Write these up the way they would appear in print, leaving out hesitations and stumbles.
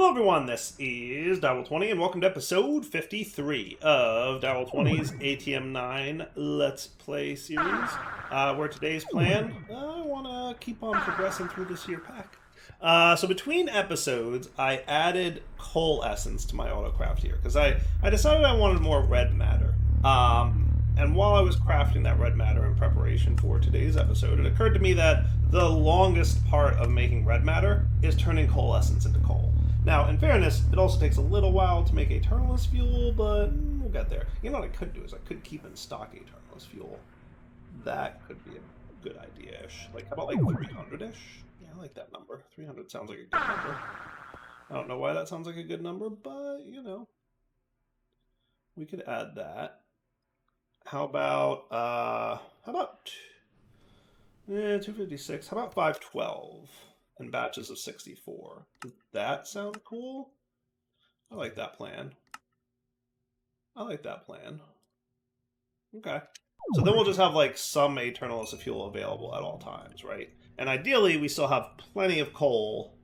Hello everyone, this is Dabble20 and welcome to episode 53 of Dabble20's ATM9 Let's Play series. Where today's plan, I want to keep on progressing through this here pack. So between episodes, I added coal essence to my autocraft here because I decided I wanted more red matter. And while I was crafting that red matter in preparation for today's episode, it occurred to me that the longest part of making red matter is turning coal essence into coal. Now, in fairness, it also takes a little while to make Eternalist fuel, but we'll get there. You know what I could do is I could keep in stock Eternalist fuel. That could be a good idea-ish. Like, how about like 300-ish? Yeah, I like that number. 300 sounds like a good number. I don't know why that sounds like a good number, but, you know, we could add that. How about 256? How about 512 and batches of 64? Does that sound cool? I like that plan. Okay. So then we'll just have like some Eternalist fuel available at all times, right? And ideally, we still have plenty of coal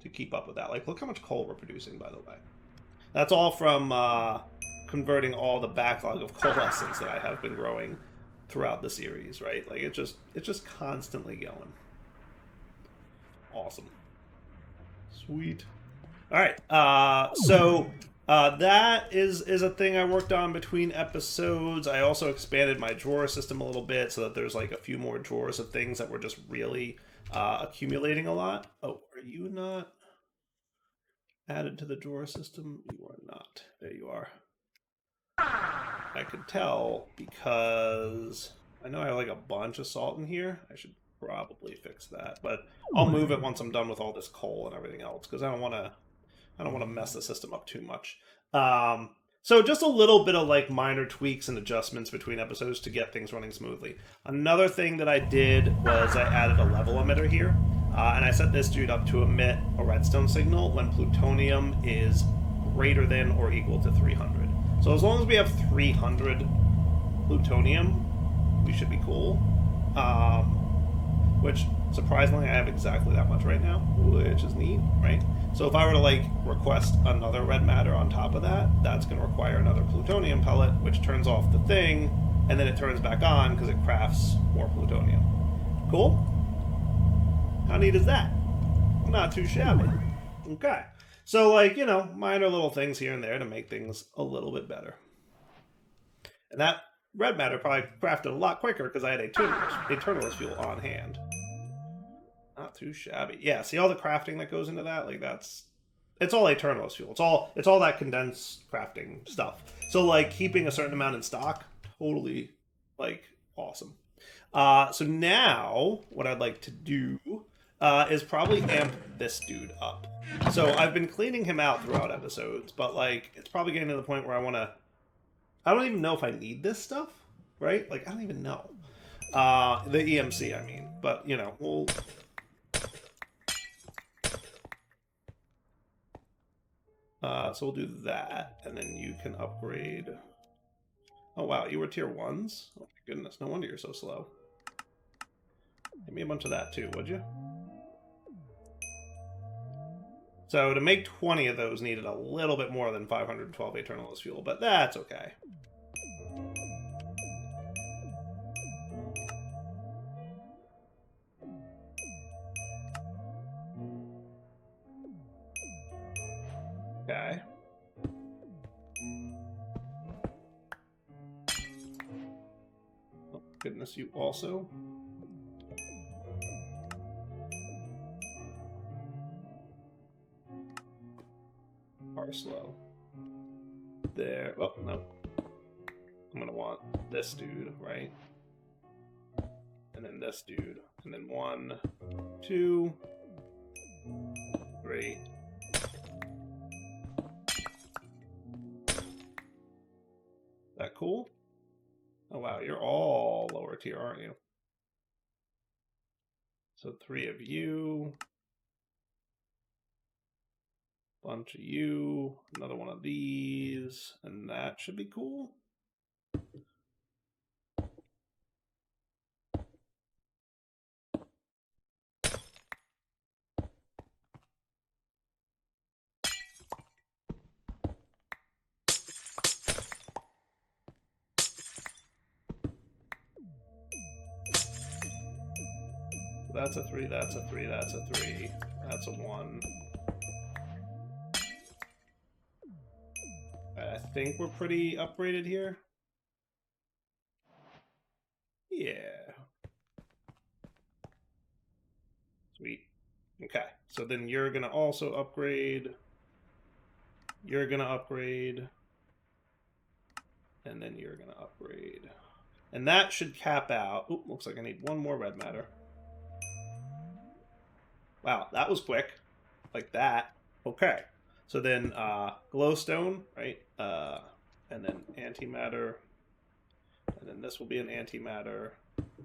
to keep up with that. Like, look how much coal we're producing, by the way. That's all from converting all the backlog of coal essence that I have been growing throughout the series, right? Like, it's just constantly going. Awesome. Sweet. All right. That is a thing I worked on between episodes. I also expanded my drawer system a little bit so that there's like a few more drawers of things that were just really accumulating a lot. Oh, are you not added to the drawer system? You are not. There you are. I could tell because I know I have like a bunch of salt in here. I should probably fix that, but I'll move it once I'm done with all this coal and everything else because I don't want to mess the system up too much. So just a little bit of like minor tweaks and adjustments between episodes to get things running smoothly. Another thing that I did was I added a level emitter here, and I set this dude up to emit a redstone signal when plutonium is greater than or equal to 300. So as long as we have 300 plutonium, we should be cool. Which, surprisingly, I have exactly that much right now, which is neat, right? So if I were to, like, request another red matter on top of that, that's going to require another plutonium pellet, which turns off the thing, and then it turns back on because it crafts more plutonium. Cool? How neat is that? Not too shabby. Okay. So, like, you know, minor little things here and there to make things a little bit better. And that red matter probably crafted a lot quicker because I had Eternalist fuel on hand. Not too shabby. Yeah, see all the crafting that goes into that? Like, it's all Eternalist fuel. It's all that condensed crafting stuff. So, like, keeping a certain amount in stock, totally, like, awesome. So now, what I'd like to do is probably amp this dude up. So I've been cleaning him out throughout episodes, but, like, it's probably getting to the point where I don't even know if I need this stuff, right? Like, I don't even know. The EMC, I mean. But, you know, so we'll do that, and then you can upgrade. Oh, wow, you were tier 1s? Oh, my goodness, no wonder you're so slow. Give me a bunch of that, too, would you? So to make 20 of those needed a little bit more than 512 Eternalist fuel, but that's okay. Okay. Oh, goodness, you also. Are slow. There. Oh, no. I'm going to want this dude, right? And then this dude. And then 1, 2, 3. That cool? Oh, wow, you're all lower tier, aren't you? So 3 of you. Bunch of you. Another one of these. And that should be cool. that's a 3, that's a 3, that's a 3, that's a 1. I think we're pretty upgraded here. Yeah. Sweet. Okay, so then you're going to also upgrade. You're going to upgrade. And then you're going to upgrade. And that should cap out. Oop, looks like I need one more red matter. Wow, that was quick. Like that. Okay. So then glowstone, right? And then antimatter. And then this will be an antimatter.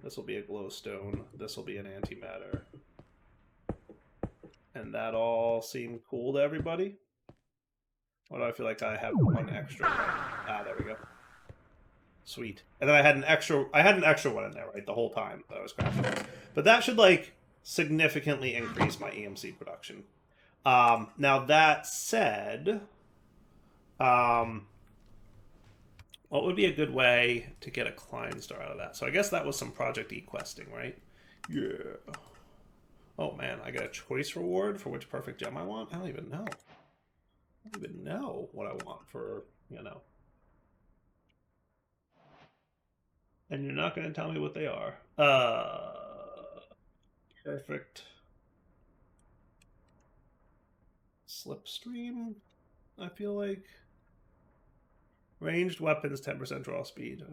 This will be a glowstone. This will be an antimatter. And that all seemed cool to everybody? Why do I feel like I have one extra? Ah, there we go. Sweet. And then I had an extra one in there, right, the whole time that I was crafting. But that should like significantly increase my EMC production. Now that said, what would be a good way to get a Klein star out of that? So I guess that was some Project E questing, right? Yeah. Oh man, I get a choice reward for which perfect gem I want? I don't even know. I don't even know what I want for, you know. And you're not going to tell me what they are. Perfect. Slipstream, I feel like. Ranged weapons, 10% draw speed.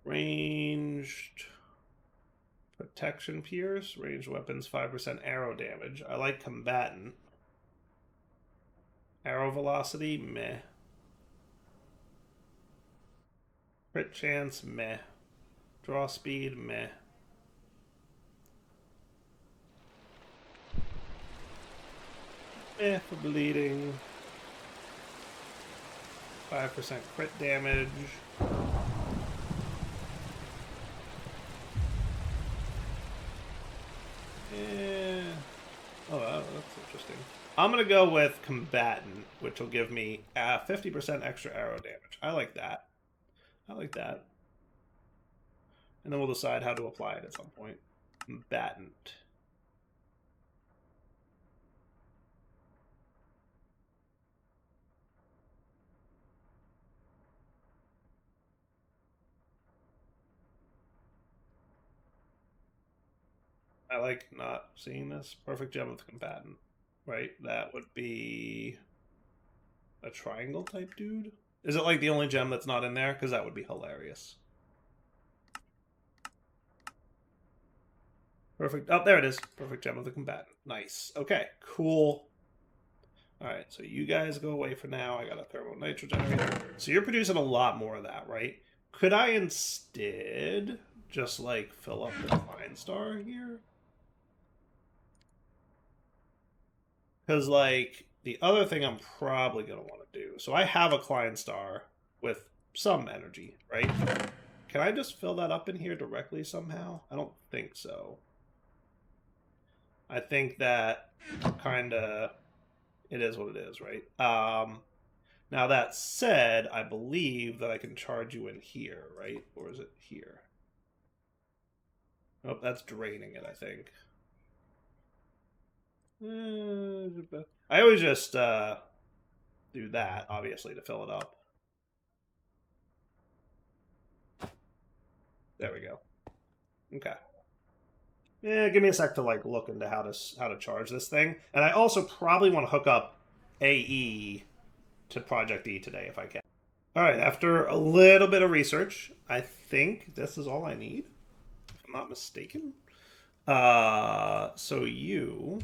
Ranged protection pierce. Ranged weapons, 5% arrow damage. I like combatant. Arrow velocity, meh. Crit chance, meh. Draw speed, meh. Meh for bleeding. 5% crit damage. Yeah. Oh, that's interesting. I'm going to go with combatant, which will give me 50% extra arrow damage. I like that. I like that. And then we'll decide how to apply it at some point. Combatant. I like not seeing this. Perfect gem with combatant. Right? That would be a triangle type dude. Is it like the only gem that's not in there? Because that would be hilarious. Perfect. Oh, there it is. Perfect gem of the combatant. Nice. Okay, cool. All right, so you guys go away for now. I got a thermal nitro generator. So you're producing a lot more of that, right? Could I instead just like fill up the Klein star here? Because like the other thing I'm probably going to want to do. So I have a Klein star with some energy, right? Can I just fill that up in here directly somehow? I don't think so. I think that kind of, it is what it is, right? Now that said, I believe that I can charge you in here, right? Or is it here? Oh, that's draining it, I think. I always just do that, obviously, to fill it up. There we go. Okay. Yeah, give me a sec to like look into how to charge this thing. And I also probably want to hook up AE to Project E today if I can. All right, after a little bit of research, I think this is all I need, if I'm not mistaken. So you,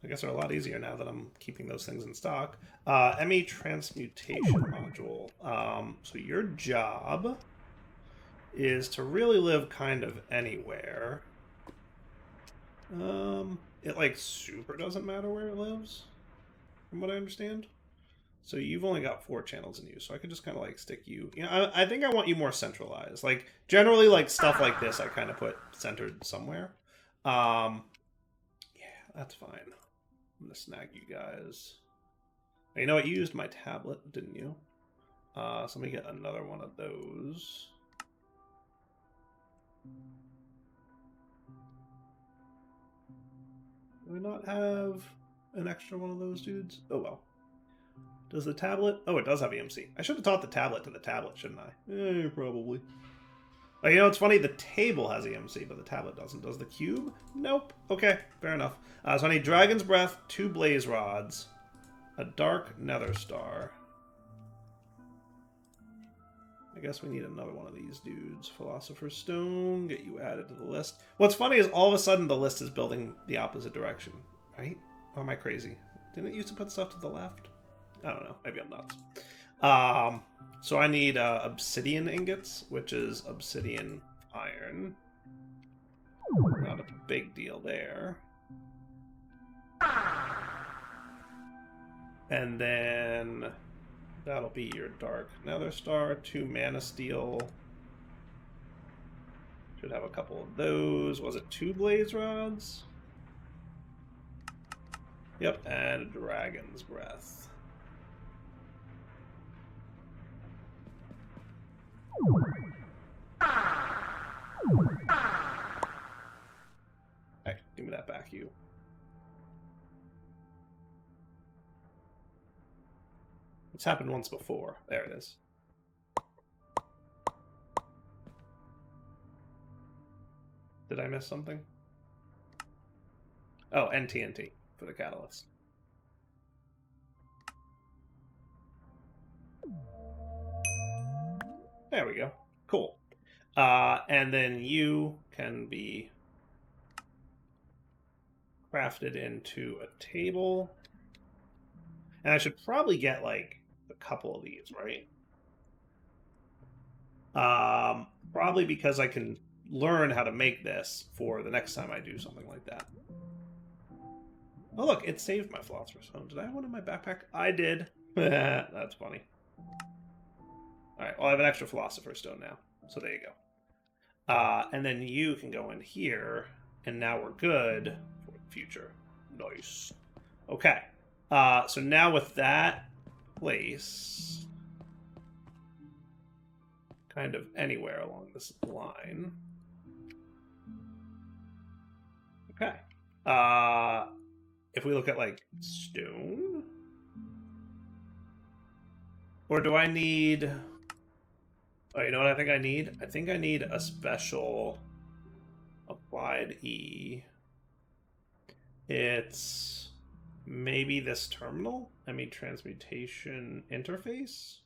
I guess, are a lot easier now that I'm keeping those things in stock. ME transmutation module. So your job is to really live kind of anywhere. It like super doesn't matter where it lives, from what I understand. So you've only got 4 channels in you, so I could just kind of like stick you. You know, I think I want you more centralized. Like generally, like stuff like this, I kind of put centered somewhere. Yeah, that's fine. I'm gonna snag you guys. You know what? You used my tablet, didn't you? So let me get another one of those. Do we not have an extra one of those dudes? Oh well. Does the tablet... Oh, it does have EMC. I should have taught the tablet to the tablet, shouldn't I? Probably. Oh, you know, it's funny, the table has EMC, but the tablet doesn't. Does the cube? Nope. Okay, fair enough. So I need Dragon's Breath, 2 Blaze Rods, a Dark Nether Star. I guess we need another one of these dudes. Philosopher's Stone, get you added to the list. What's funny is all of a sudden the list is building the opposite direction, right? Or am I crazy? Didn't it used to put stuff to the left? I don't know. Maybe I'm nuts. So I need obsidian ingots, which is obsidian iron. Not a big deal there. And then that'll be your Dark Nether Star, 2 Mana Steel. Should have a couple of those. Was it 2 Blaze Rods? Yep, and a Dragon's Breath. Hey, give me that back, you. It's happened once before. There it is. Did I miss something? Oh, and TNT for the catalyst. There we go. Cool. And then you can be crafted into a table. And I should probably get, like, a couple of these, right? Probably because I can learn how to make this for the next time I do something like that. Oh, look, it saved my Philosopher's Stone. Did I have one in my backpack? I did. That's funny. Alright, well, I have an extra Philosopher's Stone now. So there you go. And then you can go in here, and now we're good for the future. Nice. Okay. So now with that place, kind of anywhere along this line. Okay. If we look at, like, stone? Or do I need... Oh, you know what I think I need? I think I need a special applied E. It's maybe this terminal? I mean, transmutation interface?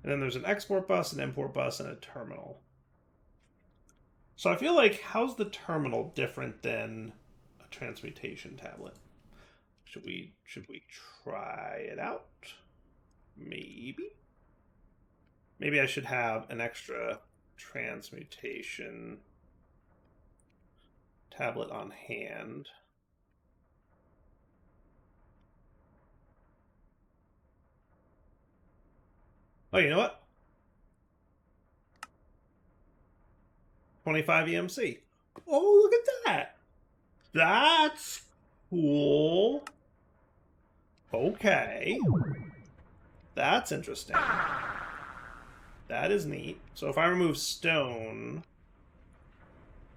And then there's an export bus, an import bus, and a terminal. So I feel like, how's the terminal different than a transmutation tablet? Should we try it out? Maybe? Maybe I should have an extra transmutation tablet on hand. Oh, you know what? 25 EMC. Oh, look at that. That's cool. Okay. That's interesting. That is neat. So if I remove stone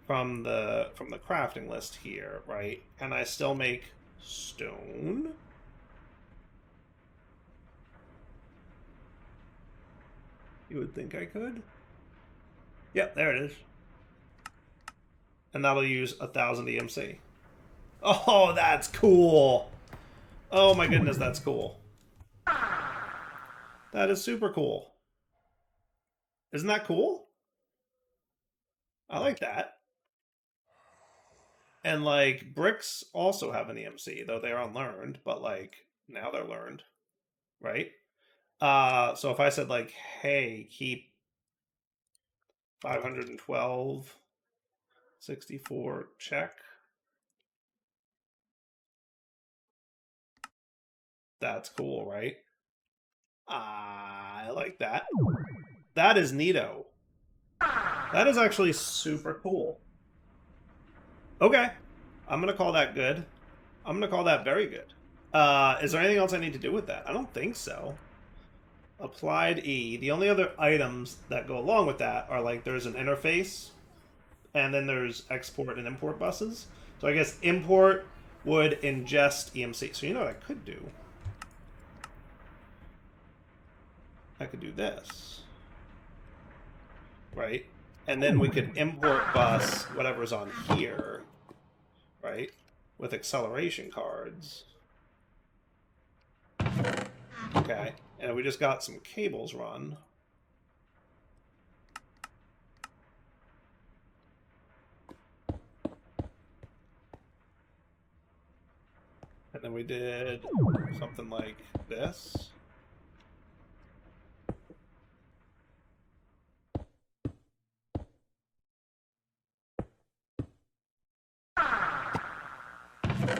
from the crafting list here, right? Can I still make stone? You would think I could. Yep, there it is. And that'll use 1,000 EMC. Oh, that's cool. Oh my goodness, that's cool. That is super cool. Isn't that cool? I like that. And, like, bricks also have an EMC, though they're unlearned, but, like, now they're learned, right? So if I said, like, hey, keep 512, 64, check. That's cool, right? I like that. That is neato. That is actually super cool. Okay. I'm going to call that good. I'm going to call that very good. Is there anything else I need to do with that? I don't think so. applied E. The only other items that go along with that are like there's an interface, and then there's export and import buses. So I guess import would ingest EMC. So you know what I could do? I could do this, right? And then we could import bus whatever's on here, right? With acceleration cards. Okay, and we just got some cables run. And then we did something like this.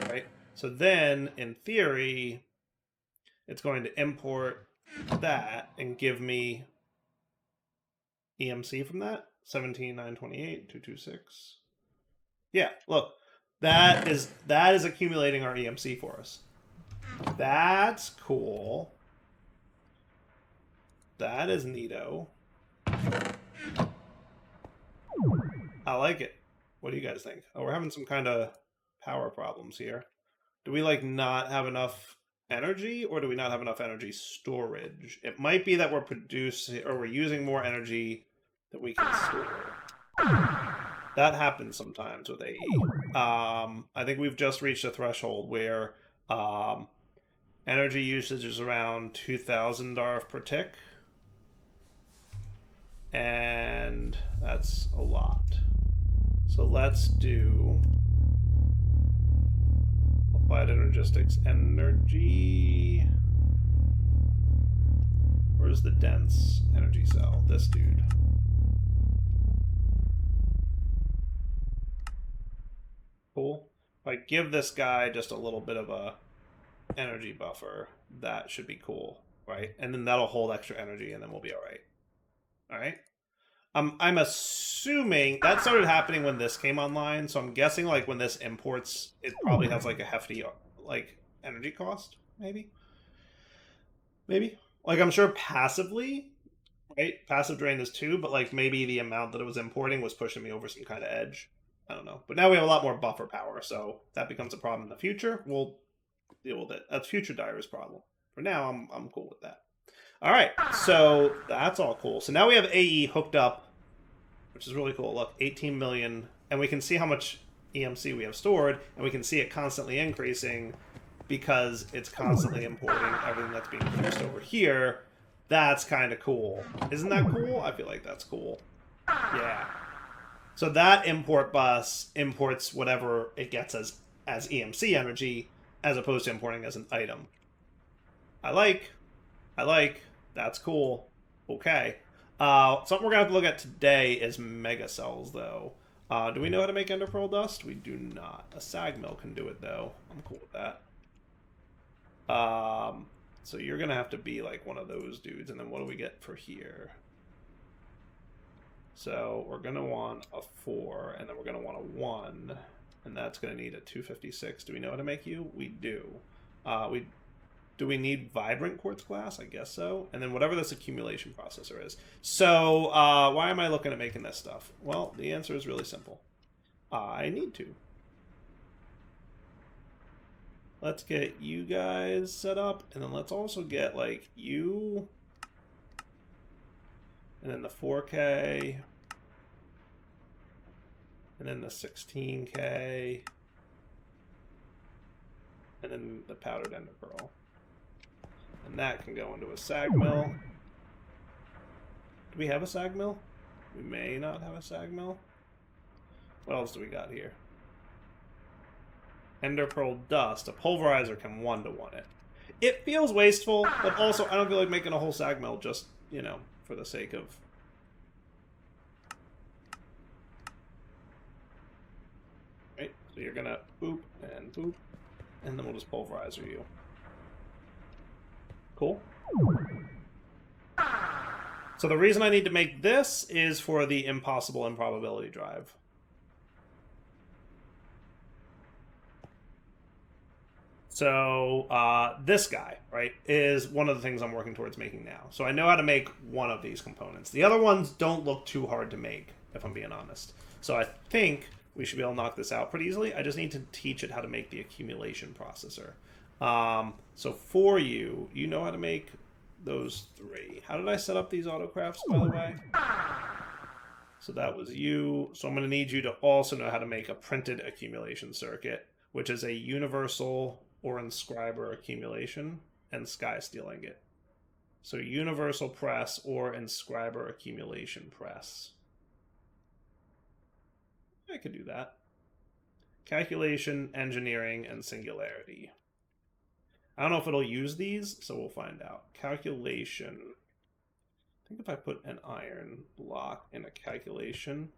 Right? So then, in theory, it's going to import that and give me EMC from that. 17,928, 226. Yeah, look. That is accumulating our EMC for us. That's cool. That is neato. I like it. What do you guys think? Oh, we're having some kind of power problems here. Do we like not have enough energy, or do we not have enough energy storage? It might be that we're producing or we're using more energy than we can store. That happens sometimes with AE. I think we've just reached a threshold where energy usage is around 2,000 DARF per tick. And that's a lot. So let's do applied energistics energy. Where's the dense energy cell? This dude. Cool. If I give this guy just a little bit of a energy buffer, that should be cool, right? And then that'll hold extra energy, and then we'll be all right. All right. I'm assuming that started happening when this came online, so I'm guessing like when this imports, it probably has like a hefty like energy cost, maybe. Like I'm sure passively, right? Passive drain is 2, but like maybe the amount that it was importing was pushing me over some kind of edge. I don't know. But now we have a lot more buffer power, so that becomes a problem in the future. We'll deal with it. That's future Dyer's problem. For now, I'm cool with that. All right, so that's all cool. So now we have AE hooked up, which is really cool. Look, 18 million, and we can see how much EMC we have stored, and we can see it constantly increasing because it's constantly importing everything that's being produced over here. That's kind of cool. Isn't that cool? I feel like that's cool. Yeah. So that import bus imports whatever it gets as EMC energy, as opposed to importing as an item. I like. That's cool. Okay. Something we're going to have to look at today is mega cells, though. Do we know how to make ender pearl dust? We do not. A sag mill can do it, though. I'm cool with that. So you're going to have to be like one of those dudes. And then what do we get for here? So we're going to want a 4, and then we're going to want a 1. And that's going to need a 256. Do we know how to make you? We do. Do we need vibrant quartz glass? I guess so. And then whatever this accumulation processor is. So why am I looking at making this stuff? Well, the answer is really simple. I need to. Let's get you guys set up. And then let's also get like you. And then the 4K. And then the 16K. And then the powdered ender pearl. And that can go into a sag mill. Do we have a sag mill? We may not have a sag mill. What else do we got here? Ender pearl dust. A pulverizer can 1-to-1 it. It feels wasteful, but also I don't feel like making a whole sag mill just, you know, for the sake of... Right, so you're gonna boop, and then we'll just pulverizer you. Cool. So the reason I need to make this is for the impossible improbability drive. So this guy, right, is one of the things I'm working towards making now. So I know how to make one of these components. The other ones don't look too hard to make, if I'm being honest. So I think we should be able to knock this out pretty easily. I just need to teach it how to make the accumulation processor. So for you, you know how to make those three. How did I set up these autocrafts, by the way? So that was you. So I'm going to need you to also know how to make a printed accumulation circuit, which is a universal or inscriber accumulation and sky steel ingot. So universal press or inscriber accumulation press. I could do that. Calculation, engineering, and singularity. I don't know if it'll use these, so we'll find out. Calculation. I think if I put an iron block in a calculation.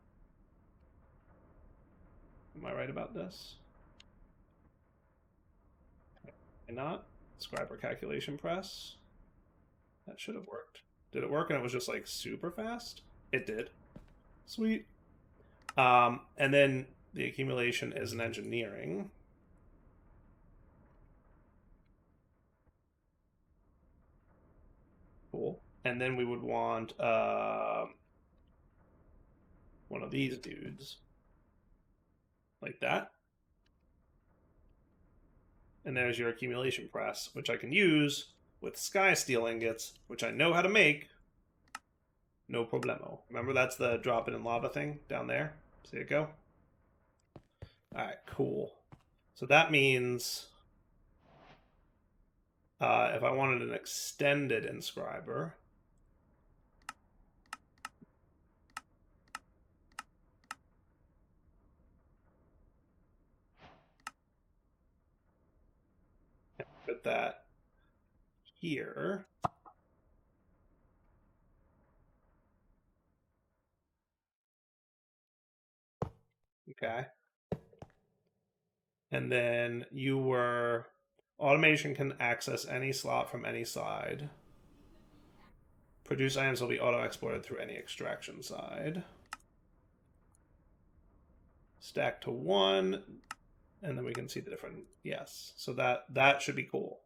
Am I right about this? Not scriber calculation press. That should have worked. Did it work and it was just like super fast? It did. Sweet. And then the accumulation is an engineering. Cool. And then we would want one of these dudes. Like that. And there's your accumulation press, which I can use with sky steel ingots, which I know how to make. No problemo. Remember, that's the drop it in lava thing down there? See it go? Alright, cool. So that means if I wanted an extended inscriber, put that here. Okay. And then you were automation can access any slot from any side. Produce items will be auto-exported through any extraction side. Stack to 1, and then we can see the different, yes. So that should be cool.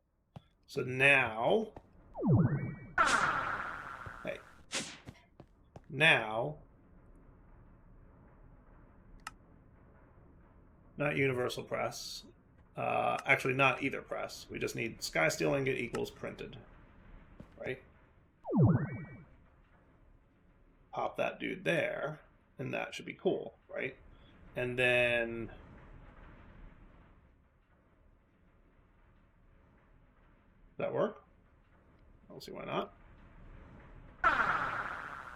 So now, hey, now, not universal press, actually not either press. We just need sky steel ingot equals printed, right? Pop that dude there, and that should be cool, right? And then does that work? I don't see why not.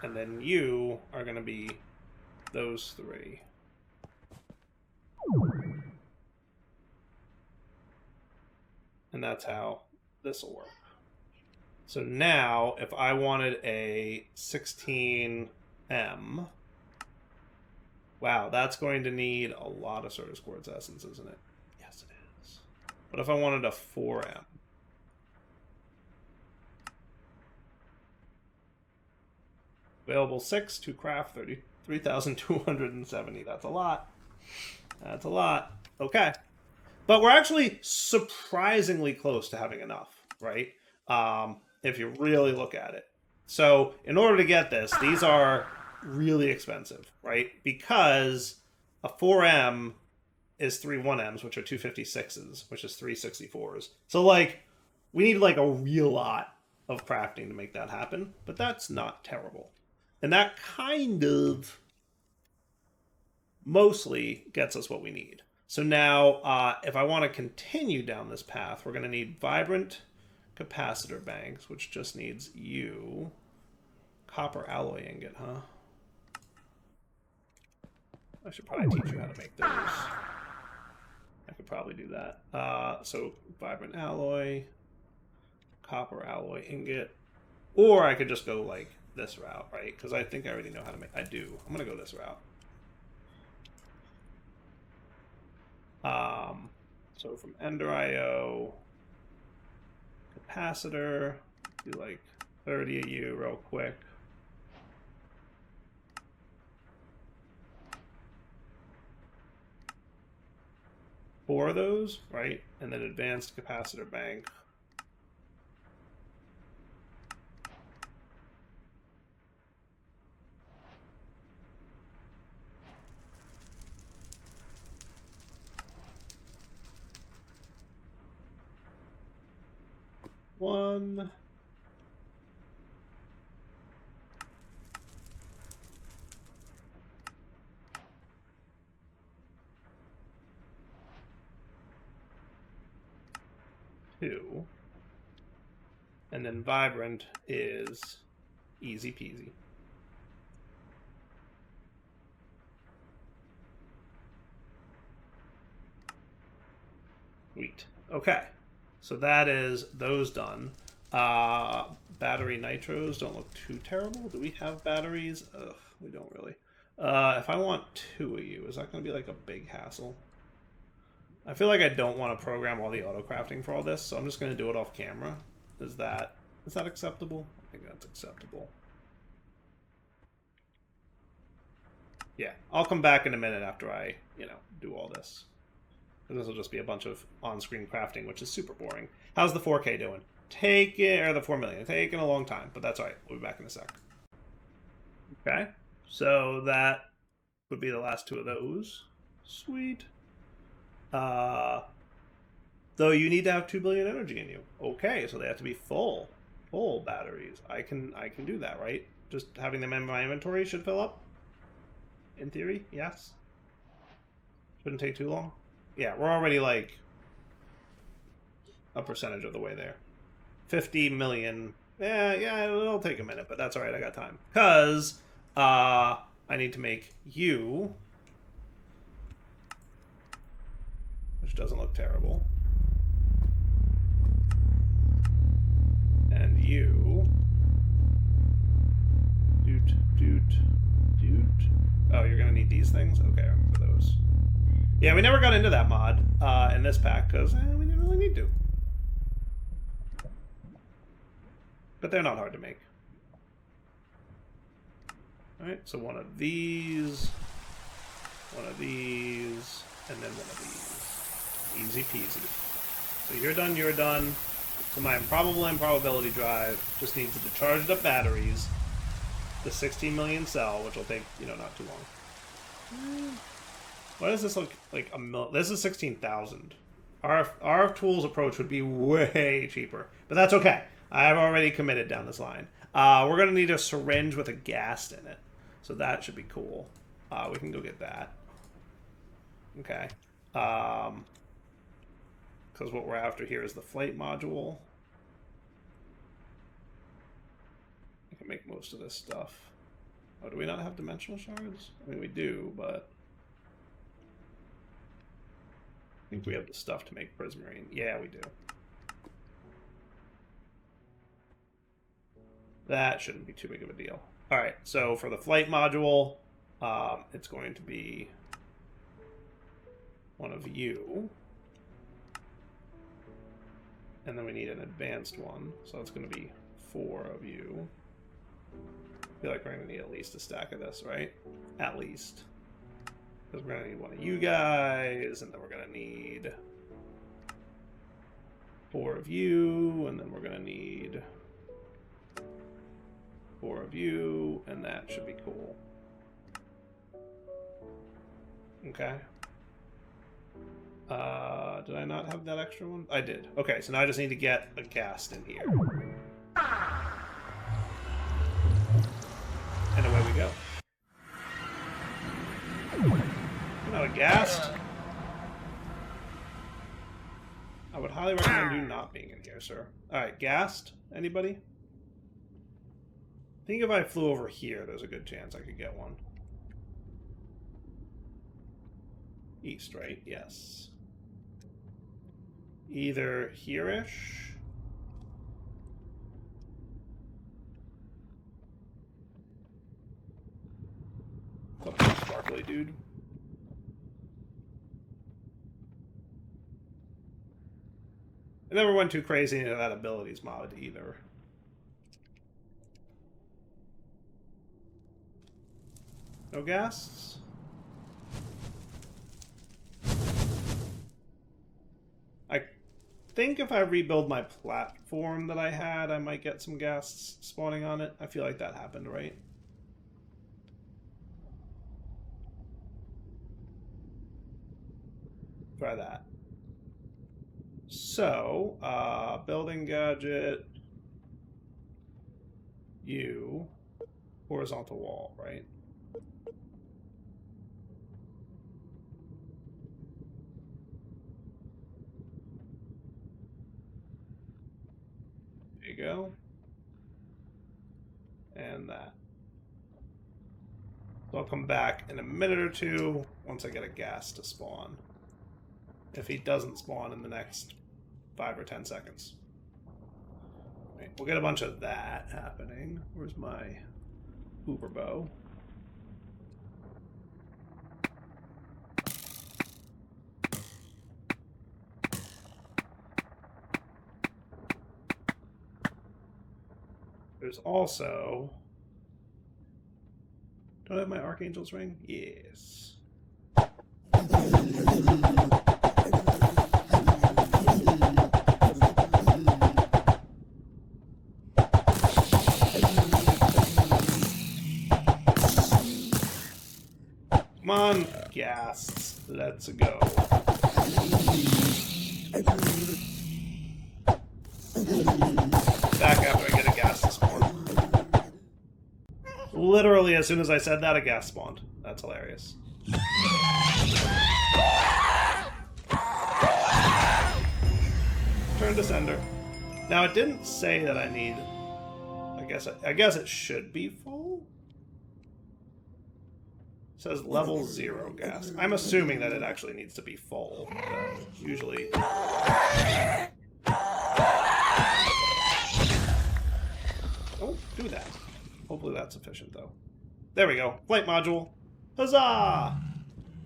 And then you are going to be those three. And that's how this will work. So now, if I wanted a 16M, wow, that's going to need a lot of Certus Quartz Essence, isn't it? Yes, it is. But if I wanted a 4M, available 6 to craft 33,270. That's a lot. That's a lot. Okay. But we're actually surprisingly close to having enough, right? If you really look at it. So in order to get this, these are really expensive, right? Because a 4M is 3 1Ms, which are 256s, which is 364s. So like we need like a real lot of crafting to make that happen, but that's not terrible. And that kind of mostly gets us what we need. So now, if I want to continue down this path, we're going to need vibrant capacitor banks, which just needs you. Copper alloy ingot, huh? I should probably teach you how to make those. I could probably do that. So vibrant alloy, copper alloy ingot, or I could just go like this route, right? Because I think I already know how to make. I do. I'm gonna go this route. So from Ender IO, capacitor, do like 30 of you real quick. 4 of those, right? And then advanced capacitor bank. One. Two. And then vibrant is easy peasy. Sweet. Okay. So that is those done. Battery nitros don't look too terrible. Do we have batteries? Ugh, we don't really. If I want 2 of you, is that going to be like a big hassle? I feel like I don't want to program all the auto crafting for all this, so I'm just going to do it off camera. Is that acceptable? I think that's acceptable. Yeah, I'll come back in a minute after I, do all this. This will just be a bunch of on-screen crafting, which is super boring. How's the 4K doing? Or the 4 million. Taking a long time, but that's all right. We'll be back in a sec. Okay, so that would be the last 2 of those. Sweet. Though you need to have 2 billion energy in you. Okay, so they have to be full batteries. I can do that, right? Just having them in my inventory should fill up. In theory, yes. Shouldn't take too long. Yeah, we're already like a percentage of the way there. 50 million. Yeah, it'll take a minute, but that's all right. I got time. Because I need to make you, which doesn't look terrible, and you. Doot. Oh, you're gonna need these things? Okay, I remember those. Yeah, we never got into that mod in this pack because we didn't really need to. But they're not hard to make. Alright, so one of these, and then one of these. Easy peasy. So you're done. So my improbable improbability drive just needs the charged up batteries, the 16 million cell, which will take, not too long. Why does this look like a million? This is 16,000. Our tools approach would be way cheaper, but that's okay. I've already committed down this line. We're going to need a syringe with a gas in it, so that should be cool. We can go get that. Okay. Because what we're after here is the flight module. I can make most of this stuff. Oh, do we not have dimensional shards? I mean, we do, but I think we have the stuff to make prismarine. Yeah, we do. That shouldn't be too big of a deal. All right, so for the flight module, it's going to be one of you. And then we need an advanced one, so it's going to be 4 of you. I feel like we're going to need at least a stack of this, right? At least. Because we're going to need one of you guys, and then we're going to need 4 of you, and then we're going to need 4 of you, and that should be cool. Okay. Did I not have that extra one? I did. Okay, so now I just need to get a ghast in here. And away we go. Not a ghast. I would highly recommend you not being in here, sir. Alright, ghast? Anybody? I think if I flew over here, there's a good chance I could get one. East, right? Yes. Either here-ish. What's up, sparkly dude? I never went too crazy into that abilities mod either. No ghasts? think if I rebuild my platform that I had, I might get some gas spawning on it. I feel like that happened, right? Try that. So, building gadget, you, horizontal wall, right? There you go. And that. So I'll come back in a minute or two once I get a gas to spawn. If he doesn't spawn in the next 5 or 10 seconds. Right, we'll get a bunch of that happening. Where's my Uber bow? There's also... Do I have my Archangel's ring? Yes. Come on, gas. Let's go. Back after I get a gas to spawn. Literally, as soon as I said that, a gas spawned. That's hilarious. Turn to sender. Now, it didn't say that I need... I guess it should be full? It says level 0 gas. I'm assuming that it actually needs to be full. Usually... Don't do that. Hopefully that's sufficient, though. There we go. Flight module. Huzzah!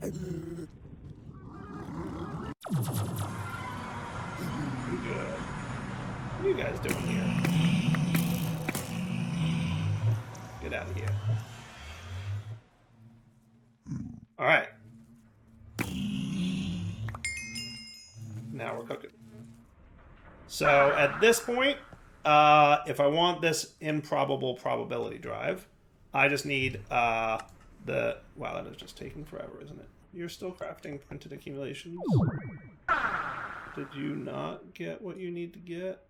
Good. What are you guys doing here? Get out of here. Alright. Now we're cooking. So at this point, if I want this improbable probability drive, I just need the... Wow, that is just taking forever, isn't it? You're still crafting printed accumulations? Did you not get what you need to get?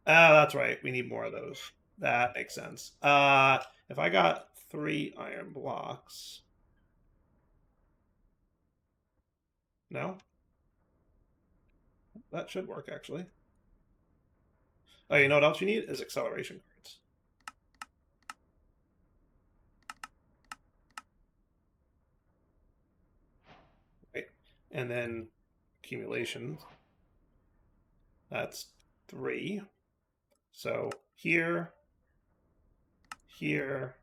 Ah, that's right. We need more of those. That makes sense. If I got 3 iron blocks... No? That should work, actually. Oh, you know what else you need? Is acceleration cards. Right. And then accumulation. That's 3. So here, here,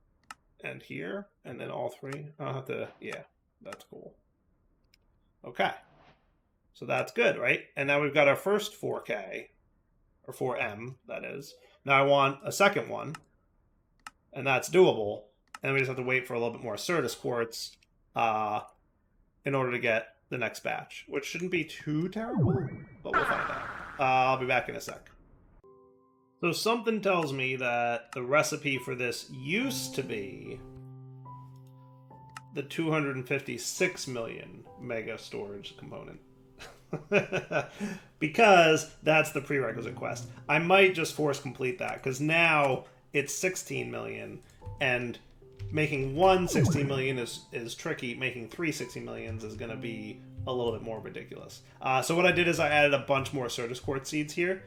and here. And then all 3. I'll have to... Yeah, that's cool. Okay. So that's good, right? And now we've got our first 4K, or 4M, that is. Now I want a second one, and that's doable. And we just have to wait for a little bit more Certus quartz in order to get the next batch, which shouldn't be too terrible, but we'll find out. I'll be back in a sec. So something tells me that the recipe for this used to be the 256 million mega storage component. Because that's the prerequisite quest. I might just force complete that, because now it's 16 million, and making 16 million is tricky. Making 16 millions is going to be a little bit more ridiculous. So what I did is I added a bunch more Certus quartz seeds here,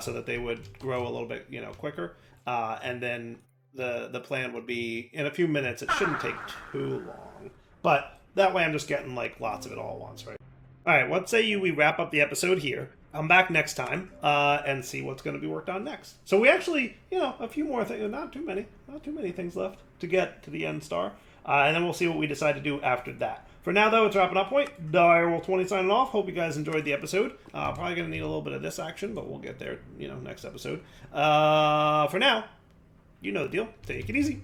so that they would grow a little bit, quicker. And then the plan would be in a few minutes. It shouldn't take too long, but that way I'm just getting like lots of it all at once, right? All right, what say we wrap up the episode here? I'm back next time and see what's going to be worked on next. So we actually, a few more things, not too many things left to get to the end star. And then we'll see what we decide to do after that. For now, though, it's wrapping up point. Direwolf20 signing off. Hope you guys enjoyed the episode. Probably going to need a little bit of this action, but we'll get there, next episode. For now, you know the deal. Take it easy.